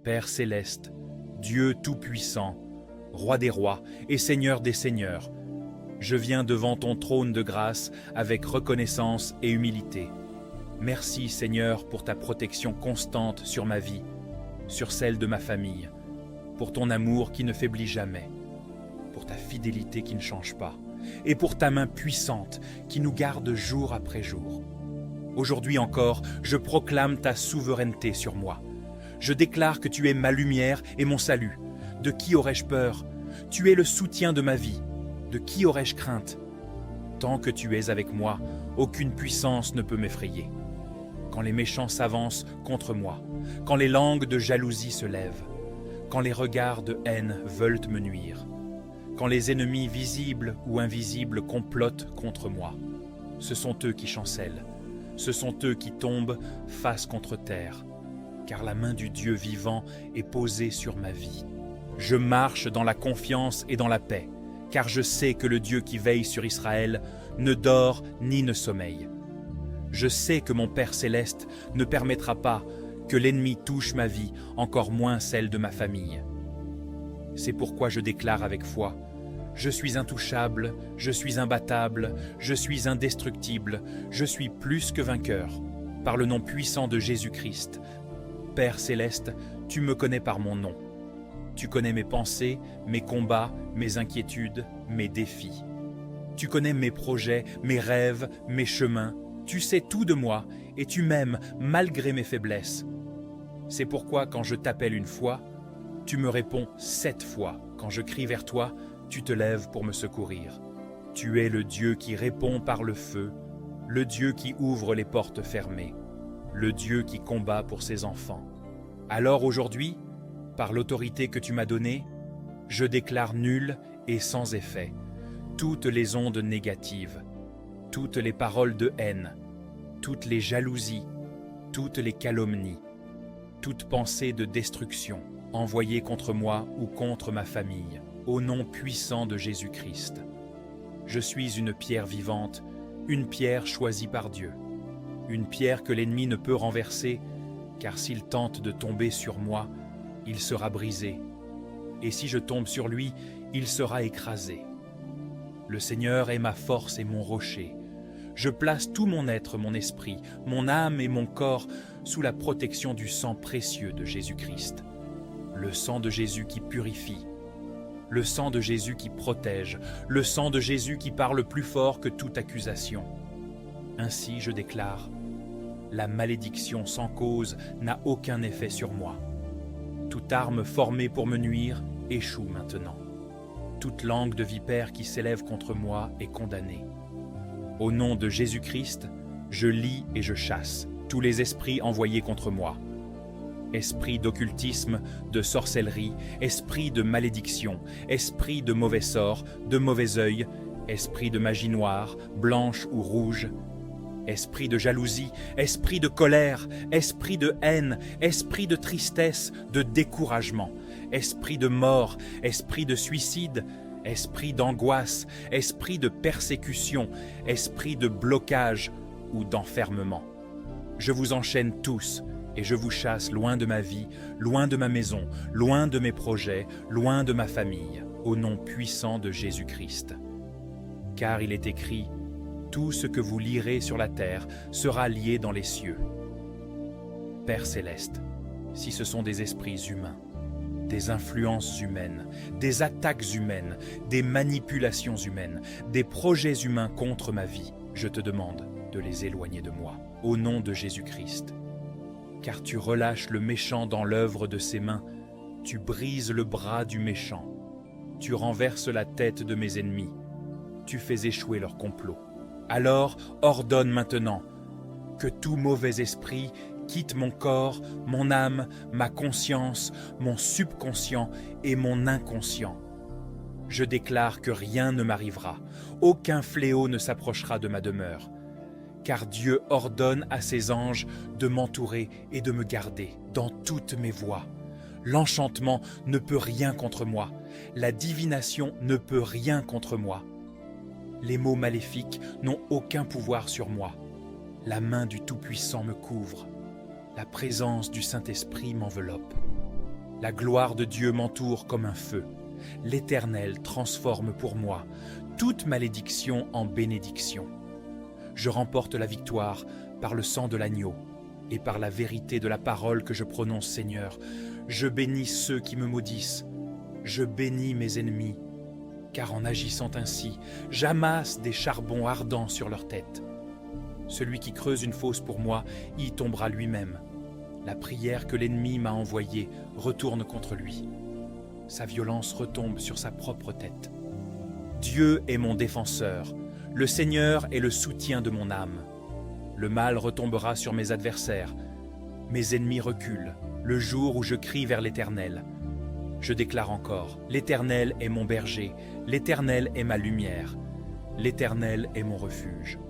Père céleste, Dieu tout-puissant, Roi des rois et Seigneur des seigneurs, je viens devant ton trône de grâce avec reconnaissance et humilité. Merci Seigneur pour ta protection constante sur ma vie, sur celle de ma famille, pour ton amour qui ne faiblit jamais, pour ta fidélité qui ne change pas, et pour ta main puissante qui nous garde jour après jour. Aujourd'hui encore, je proclame ta souveraineté sur moi. Je déclare que tu es ma lumière et mon salut. De qui aurais-je peur? Tu es le soutien de ma vie. De qui aurais-je crainte? Tant que tu es avec moi, aucune puissance ne peut m'effrayer. Quand les méchants s'avancent contre moi, quand les langues de jalousie se lèvent, quand les regards de haine veulent me nuire, quand les ennemis visibles ou invisibles complotent contre moi, ce sont eux qui chancellent, ce sont eux qui tombent face contre terre, car la main du Dieu vivant est posée sur ma vie. Je marche dans la confiance et dans la paix, car je sais que le Dieu qui veille sur Israël ne dort ni ne sommeille. Je sais que mon Père céleste ne permettra pas que l'ennemi touche ma vie, encore moins celle de ma famille. C'est pourquoi je déclare avec foi: je suis intouchable, je suis imbattable, je suis indestructible, je suis plus que vainqueur, par le nom puissant de Jésus-Christ. Père céleste, tu me connais par mon nom. Tu connais mes pensées, mes combats, mes inquiétudes, mes défis. Tu connais mes projets, mes rêves, mes chemins. Tu sais tout de moi et tu m'aimes malgré mes faiblesses. C'est pourquoi quand je t'appelle une fois, tu me réponds 7 fois. Quand je crie vers toi, tu te lèves pour me secourir. Tu es le Dieu qui répond par le feu, le Dieu qui ouvre les portes fermées, le Dieu qui combat pour ses enfants. Alors aujourd'hui, par l'autorité que tu m'as donnée, je déclare nul et sans effet toutes les ondes négatives, toutes les paroles de haine, toutes les jalousies, toutes les calomnies, toute pensée de destruction envoyée contre moi ou contre ma famille, au nom puissant de Jésus-Christ. Je suis une pierre vivante, une pierre choisie par Dieu, une pierre que l'ennemi ne peut renverser, car s'il tente de tomber sur moi, il sera brisé, et si je tombe sur lui, il sera écrasé. Le Seigneur est ma force et mon rocher. Je place tout mon être, mon esprit, mon âme et mon corps sous la protection du sang précieux de Jésus-Christ. Le sang de Jésus qui purifie, le sang de Jésus qui protège, le sang de Jésus qui parle plus fort que toute accusation. Ainsi je déclare: la malédiction sans cause n'a aucun effet sur moi. Toute arme formée pour me nuire échoue maintenant. Toute langue de vipère qui s'élève contre moi est condamnée. Au nom de Jésus-Christ, je lie et je chasse tous les esprits envoyés contre moi. Esprit d'occultisme, de sorcellerie, esprit de malédiction, esprit de mauvais sort, de mauvais œil, esprit de magie noire, blanche ou rouge, esprit de jalousie, esprit de colère, esprit de haine, esprit de tristesse, de découragement, esprit de mort, esprit de suicide, esprit d'angoisse, esprit de persécution, esprit de blocage ou d'enfermement. Je vous enchaîne tous et je vous chasse loin de ma vie, loin de ma maison, loin de mes projets, loin de ma famille, au nom puissant de Jésus-Christ. Car il est écrit: tout ce que vous lirez sur la terre sera lié dans les cieux. Père céleste, si ce sont des esprits humains, des influences humaines, des attaques humaines, des manipulations humaines, des projets humains contre ma vie, je te demande de les éloigner de moi, au nom de Jésus-Christ. Car tu relâches le méchant dans l'œuvre de ses mains, tu brises le bras du méchant, tu renverses la tête de mes ennemis, tu fais échouer leur complot. Alors ordonne maintenant que tout mauvais esprit quitte mon corps, mon âme, ma conscience, mon subconscient et mon inconscient. Je déclare que rien ne m'arrivera, aucun fléau ne s'approchera de ma demeure, car Dieu ordonne à ses anges de m'entourer et de me garder dans toutes mes voies. L'enchantement ne peut rien contre moi, la divination ne peut rien contre moi. Les mots maléfiques n'ont aucun pouvoir sur moi. La main du Tout-Puissant me couvre. La présence du Saint-Esprit m'enveloppe. La gloire de Dieu m'entoure comme un feu. L'Éternel transforme pour moi toute malédiction en bénédiction. Je remporte la victoire par le sang de l'agneau et par la vérité de la parole que je prononce, Seigneur. Je bénis ceux qui me maudissent. Je bénis mes ennemis, car en agissant ainsi, j'amasse des charbons ardents sur leur tête. Celui qui creuse une fosse pour moi y tombera lui-même. La prière que l'ennemi m'a envoyée retourne contre lui. Sa violence retombe sur sa propre tête. Dieu est mon défenseur, le Seigneur est le soutien de mon âme. Le mal retombera sur mes adversaires. Mes ennemis reculent, le jour où je crie vers l'Éternel. Je déclare encore, l'Éternel est mon berger, l'Éternel est ma lumière, l'Éternel est mon refuge.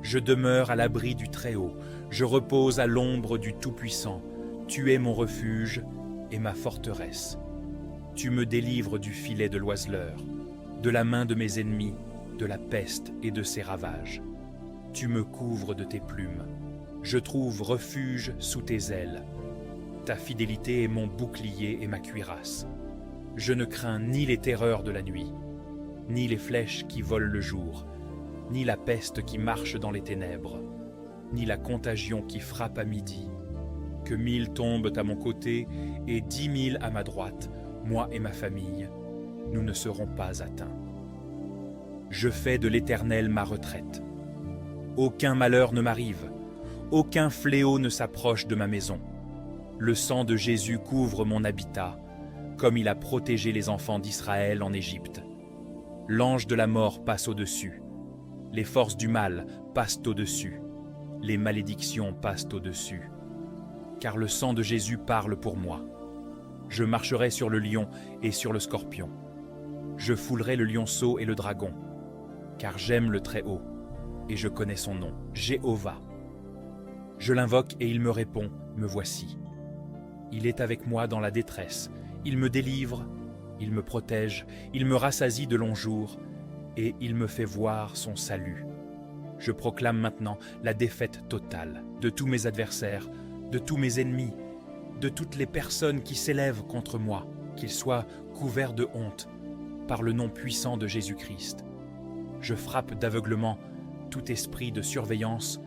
Je demeure à l'abri du Très-Haut, je repose à l'ombre du Tout-Puissant. Tu es mon refuge et ma forteresse. Tu me délivres du filet de l'oiseleur, de la main de mes ennemis, de la peste et de ses ravages. Tu me couvres de tes plumes. Je trouve refuge sous tes ailes. Ta fidélité est mon bouclier et ma cuirasse. Je ne crains ni les terreurs de la nuit, ni les flèches qui volent le jour, ni la peste qui marche dans les ténèbres, ni la contagion qui frappe à midi. Que 1000 tombent à mon côté et 10 000 à ma droite, moi et ma famille, nous ne serons pas atteints. Je fais de l'Éternel ma retraite. Aucun malheur ne m'arrive, aucun fléau ne s'approche de ma maison. Le sang de Jésus couvre mon habitat, comme il a protégé les enfants d'Israël en Égypte. L'ange de la mort passe au-dessus. Les forces du mal passent au-dessus. Les malédictions passent au-dessus. Car le sang de Jésus parle pour moi. Je marcherai sur le lion et sur le scorpion. Je foulerai le lionceau et le dragon. Car j'aime le Très-Haut, et je connais son nom, Jéhovah. Je l'invoque et il me répond, me voici. Il est avec moi dans la détresse, il me délivre, il me protège, il me rassasie de longs jours, et il me fait voir son salut. Je proclame maintenant la défaite totale de tous mes adversaires, de tous mes ennemis, de toutes les personnes qui s'élèvent contre moi, qu'ils soient couverts de honte, par le nom puissant de Jésus-Christ. Je frappe d'aveuglement tout esprit de surveillance,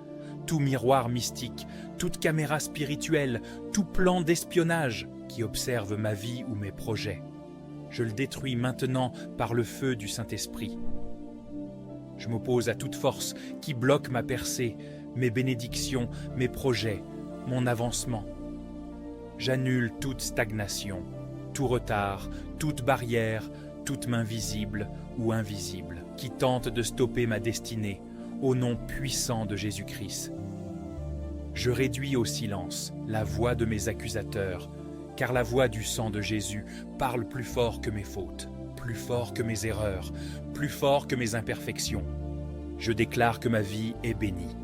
tout miroir mystique, toute caméra spirituelle, tout plan d'espionnage qui observe ma vie ou mes projets. Je le détruis maintenant par le feu du Saint-Esprit. Je m'oppose à toute force qui bloque ma percée, mes bénédictions, mes projets, mon avancement. J'annule toute stagnation, tout retard, toute barrière, toute main visible ou invisible qui tente de stopper ma destinée, au nom puissant de Jésus-Christ. Je réduis au silence la voix de mes accusateurs, car la voix du sang de Jésus parle plus fort que mes fautes, plus fort que mes erreurs, plus fort que mes imperfections. Je déclare que ma vie est bénie.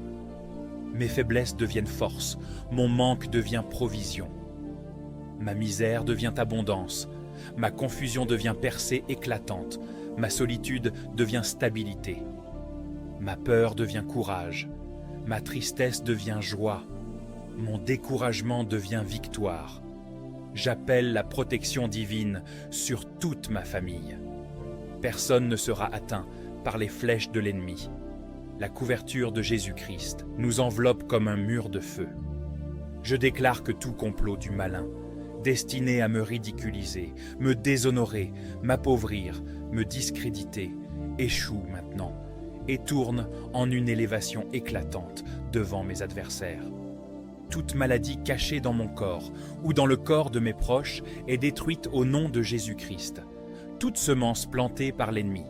Mes faiblesses deviennent force, mon manque devient provision. Ma misère devient abondance, ma confusion devient percée éclatante, ma solitude devient stabilité. Ma peur devient courage, ma tristesse devient joie, mon découragement devient victoire. J'appelle la protection divine sur toute ma famille. Personne ne sera atteint par les flèches de l'ennemi. La couverture de Jésus-Christ nous enveloppe comme un mur de feu. Je déclare que tout complot du malin, destiné à me ridiculiser, me déshonorer, m'appauvrir, me discréditer, échoue maintenant et tourne en une élévation éclatante devant mes adversaires. Toute maladie cachée dans mon corps ou dans le corps de mes proches est détruite au nom de Jésus-Christ. Toute semence plantée par l'ennemi.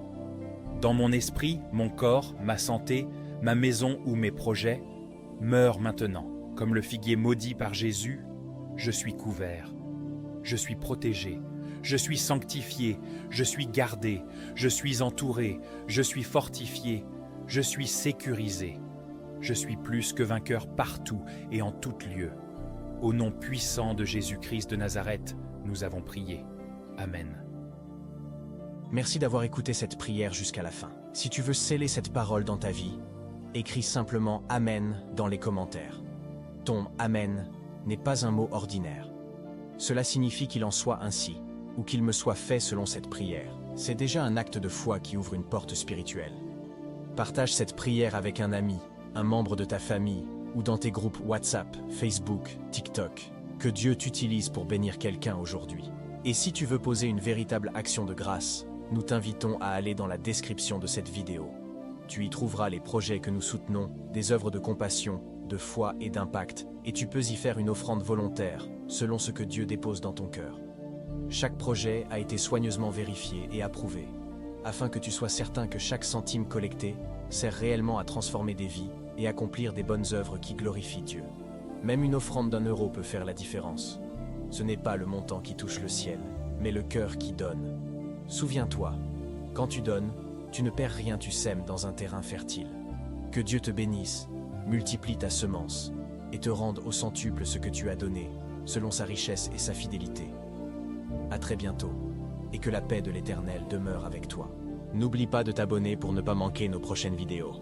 Dans mon esprit, mon corps, ma santé, ma maison ou mes projets, meurent maintenant. Comme le figuier maudit par Jésus, je suis couvert, je suis protégé, je suis sanctifié, je suis gardé, je suis entouré, je suis fortifié, je suis sécurisé. Je suis plus que vainqueur partout et en tout lieu. Au nom puissant de Jésus-Christ de Nazareth, nous avons prié. Amen. Merci d'avoir écouté cette prière jusqu'à la fin. Si tu veux sceller cette parole dans ta vie, écris simplement Amen dans les commentaires. Ton Amen n'est pas un mot ordinaire. Cela signifie qu'il en soit ainsi, ou qu'il me soit fait selon cette prière. C'est déjà un acte de foi qui ouvre une porte spirituelle. Partage cette prière avec un ami, un membre de ta famille, ou dans tes groupes WhatsApp, Facebook, TikTok. Que Dieu t'utilise pour bénir quelqu'un aujourd'hui. Et si tu veux poser une véritable action de grâce, nous t'invitons à aller dans la description de cette vidéo. Tu y trouveras les projets que nous soutenons, des œuvres de compassion, de foi et d'impact, et tu peux y faire une offrande volontaire, selon ce que Dieu dépose dans ton cœur. Chaque projet a été soigneusement vérifié et approuvé, afin que tu sois certain que chaque centime collecté sert réellement à transformer des vies et accomplir des bonnes œuvres qui glorifient Dieu. Même une offrande d'1 € peut faire la différence. Ce n'est pas le montant qui touche le ciel, mais le cœur qui donne. Souviens-toi, quand tu donnes, tu ne perds rien, tu sèmes dans un terrain fertile. Que Dieu te bénisse, multiplie ta semence, et te rende au centuple ce que tu as donné, selon sa richesse et sa fidélité. À très bientôt, et que la paix de l'Éternel demeure avec toi. N'oublie pas de t'abonner pour ne pas manquer nos prochaines vidéos.